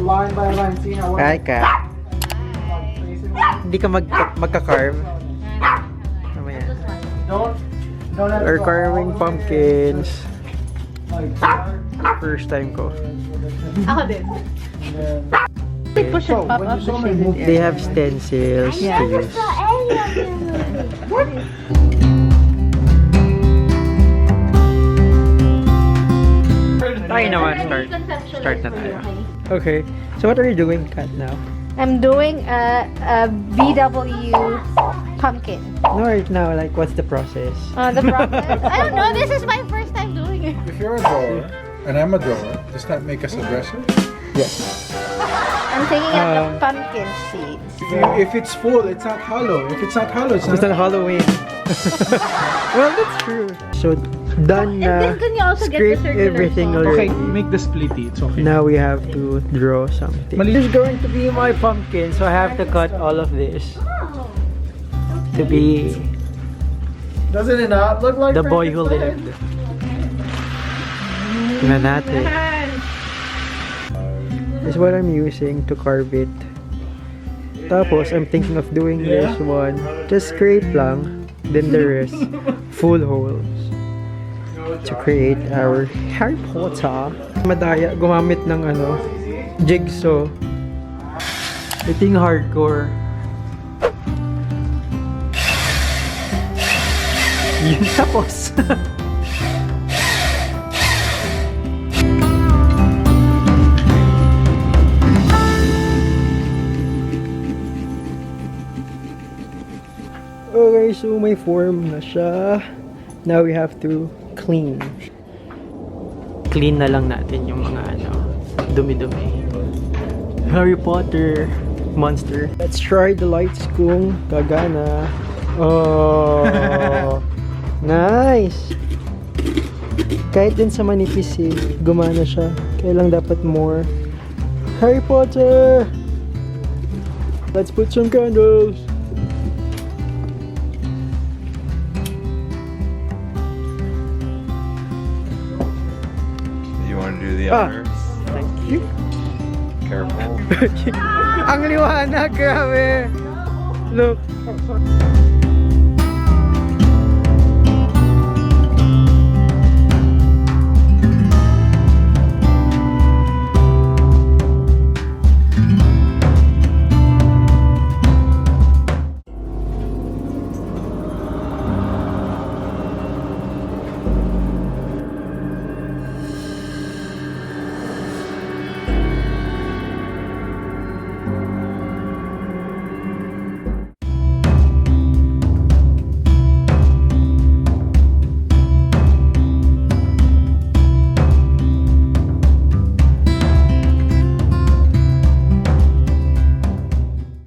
line by line. See how Hi, Kat. Hindi ka magka-carve? Ano yan? Don't have We're carving pumpkins. First time ko. Ako din. Push it pop up. They have stencils to use. Tayo naman, start na tayo. Okay, so what are you doing, Kat, now? I'm doing a BW pumpkin. No, right now, like, what's the process? The process? I don't know. This is my first time doing it. If you're a drawer and I'm a drawer, does that make us a dresser? Yes. I'm taking out the pumpkin seeds. If it's full, it's not hollow. If it's not hollow, it's It's not not Halloween. Well, that's true. So, done na. And this can you also get the Scrape circular everything saw. already. Okay, make the splitty. It's okay. Now we have to draw something. This is going to be my pumpkin, so I have to cut all of this to be Doesn't it not look like the boy who lived. Tingnan natin. This is what I'm using to carve it. Tapos, I'm thinking of doing this one. Just scrape lang, then the rest full holes to create our Harry Potter. Madaya, gumamit ng jigsaw. Ito yung hardcore. Yun tapos. Okay, so may form na siya. Now we have to clean. Clean na lang natin yung mga dumi-dumi. Harry Potter monster. Let's try the lights kung gagana. Oh, nice! Kahit din sa manipis gumana siya. Kaya lang dapat more. Harry Potter! Let's put some candles. You want to do the honors? Thank you. Careful. Ang liwanag, grabe! Look.